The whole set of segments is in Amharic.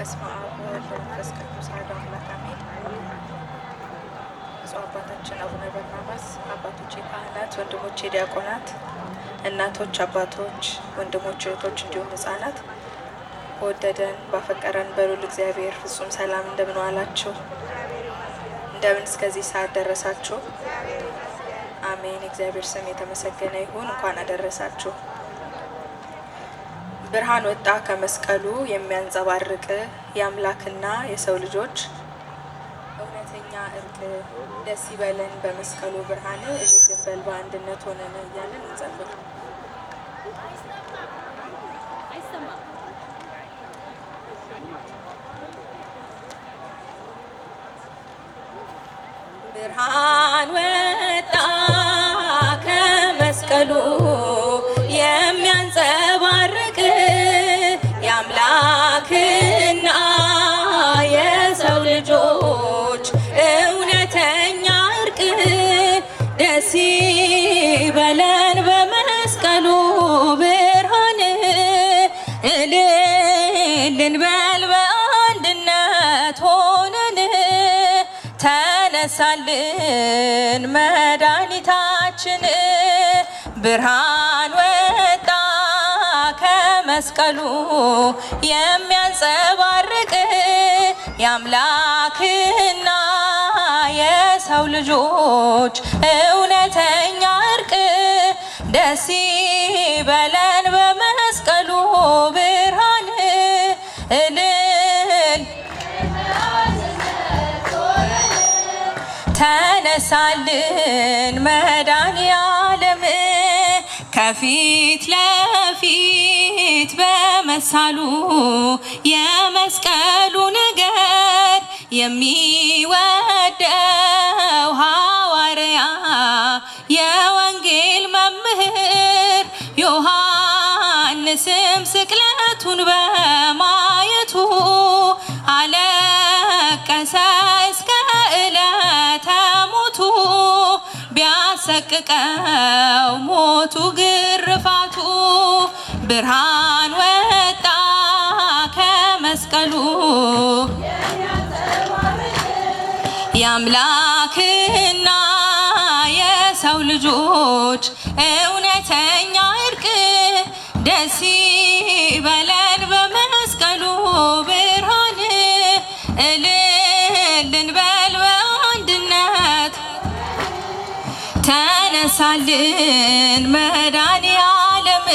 በስመ አብ ወወልድ ወመንፈስ ቅዱስ አሐዱ አምላክ አሜን። ብፁዕ አባታችን አቡነ በርናባስ፣ አባቶቼ ካህናት፣ ወንድሞቼ ዲያቆናት፣ እናቶች፣ አባቶች፣ ወንድሞች፣ እህቶች እንዲሁም ሕፃናት በወደደን ባፈቀረን በልዑል እግዚአብሔር ፍጹም ሰላም እንደምን ዋላችሁ? እንደምን እስከዚህ ሰዓት ደረሳችሁ? አሜን። እግዚአብሔር ስም የተመሰገነ ይሁን። እንኳን አደረሳችሁ። ብርሃን ወጣ ከመስቀሉ የሚያንጸባርቅ የአምላክና የሰው ልጆች እውነተኛ እርቅ። ደስ ይበለን በመስቀሉ ብርሃን፣ እልል እንበል በአንድነት ሆነን እያለን እንጸልይ። ብርሃን ወጣ ከመስቀሉ የሚያንጸባርቅ የአምላክና የሰው ልጆች እውነተኛ እርቅ። ደስ ይበለን በመስቀሉ ብርሃን፣ እልል እንበል በአንድነት ሆነን። ተነሳልን መድኃኒታችን፣ ብርሃን ወጣ ከመስቀሉ የሚያንጸባርቅ የአምላክና የሰው ልጆች እውነተኛ እርቅ። ደስ ይበለን በመስቀሉ ብርሃን፣ እልል ተነሳልን መድኃኔዓለም። ከፊት ለፊት በመሳሉ የመስቀሉ ነገር የሚወደው ሐዋርያ የወንጌል መምህር ዮሐንስም ስቅለቱን በማየቱ አለቀሰ እስከ ዕለተ ሞቱ። ቢያሰቅቀው ሞቱ ግርፋቱ፣ ብርሃን ወጣ ከመስቀሉ የአምላክና የሰው ልጆች እውነተኛ እርቅ። ደስ ይበለን በመስቀሉ ብርሃን፣ እልል እንበል በአንድነት። ተነሳልን መድኃኔዓለም።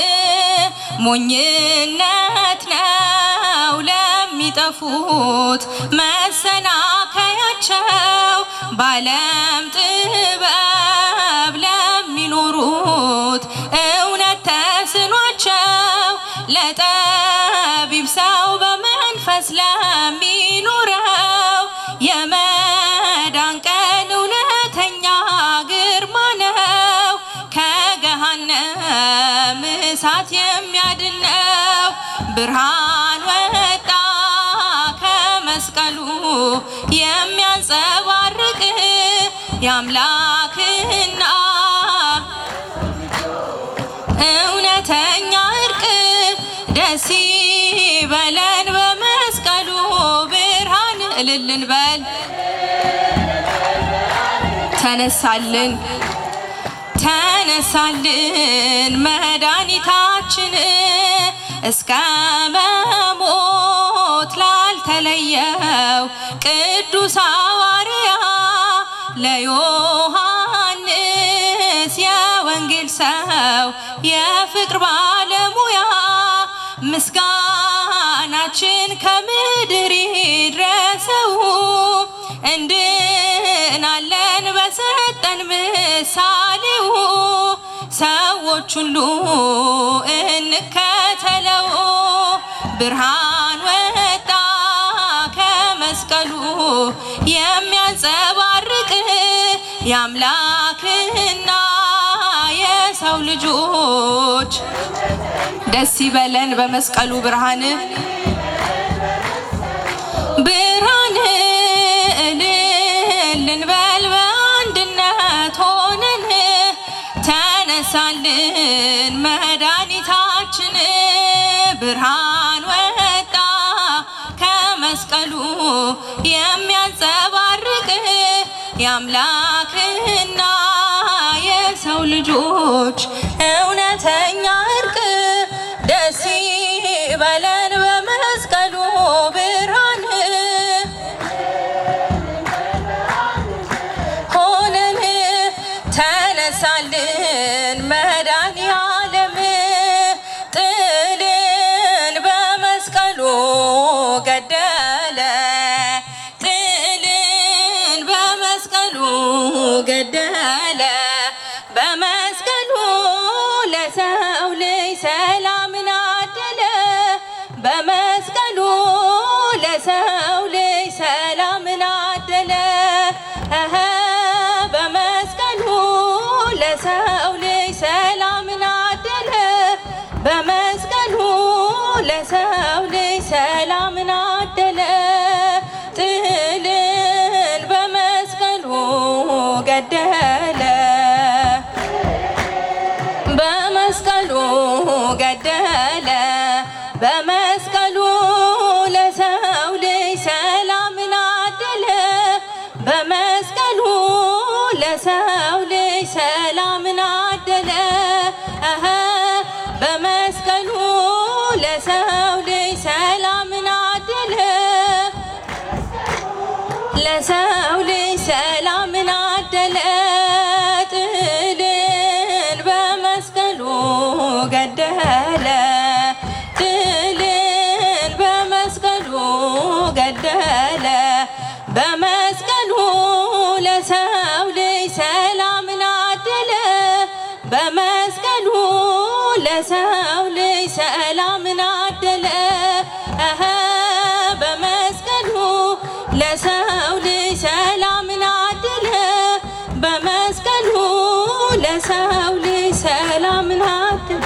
ሞኝነት ነው ለሚጠፉት መሰናከያቸው፣ በዓለም ጥበብ ለሚኖሩት እውነት ተስኗቸው፣ ለጠቢብ ሰው በመንፈስ ለሚኖረው የመዳን ቀን እውነተኛ ግርማ ነው። ከገሃነም እሳት የሚያድነው ብርሃን ወጣ ከመስቀሉ የሚያንጸባርቅ የአምላክና እውነተኛ እርቅ። ደስ ይበለን በመስቀሉ ብርሃን፣ እልል እንበል። ተነሳልን ተነሳልን መድኃኒታችን፣ እስከ መሞት ላልተለየው ቅዱስ ሐዋርያ ለዮሐንስ የወንጌል ሰው የፍቅር ባለሙያ ምስጋናችን ከምድር ይድረሰው። እንድናለን በሰጠን ምሳሌው፣ ሰዎች ሁሉ እንከተለው። ብርሃን ወጣ ከመስቀሉ የሚያንጸባርቅ የአምላክና የሰው ልጆች ደስ ይበለን በመስቀሉ ብርሃን፣ ብርሃን እልል እንበል በአንድነት ሆነን። ተነሳልን መድኃኒታችን፣ ብርሃን ወጣ መስቀሉ የሚያንጸባርቅ የአምላክና የሰው ልጆች እውነተኛ እርቅ ደስ ይበለን በመስቀሉ ብርሃን ሆነን ተነሳልን መድኃኔዓለም ጥልን በመስቀሉ ገደለ ጥልን በመስቀሉ ገደለ በመስቀሉ ለሰው ልጅ ሰላምን አደለ በመስቀሉ ለሰው ልጅ ሰላምን አደለ በመስቀሉ ለሰው ልጅ ሰላምን አደለ በመስቀሉ ለሰው ልጅ ሰላምን አደለ ጥልን በመስቀሉ ገደለ በመስቀሉ ገደለ በመስቀሉ ለሰው ልጅ ሰላምን አደለ በመስቀሉ ለሰው ልጅ ሰላምን አደለ በመስቀሉ ለሰው ልጅ ሰላምን አደለ ለሰው ልጅ ሰላምን አደለ ጥልን በመስቀሉ ገደለ ጥልን በመስቀሉ ገደለ በመስቀሉ ለሰው ልጅ ሰላምን አደለ በመስቀሉ ለሰው ልጅ ሰላምን አደለ በመስቀሉ ለሰው ልጅ ሰላምን አደለ በመስቀሉ ለሰው ልጅ ሰላምን አደለ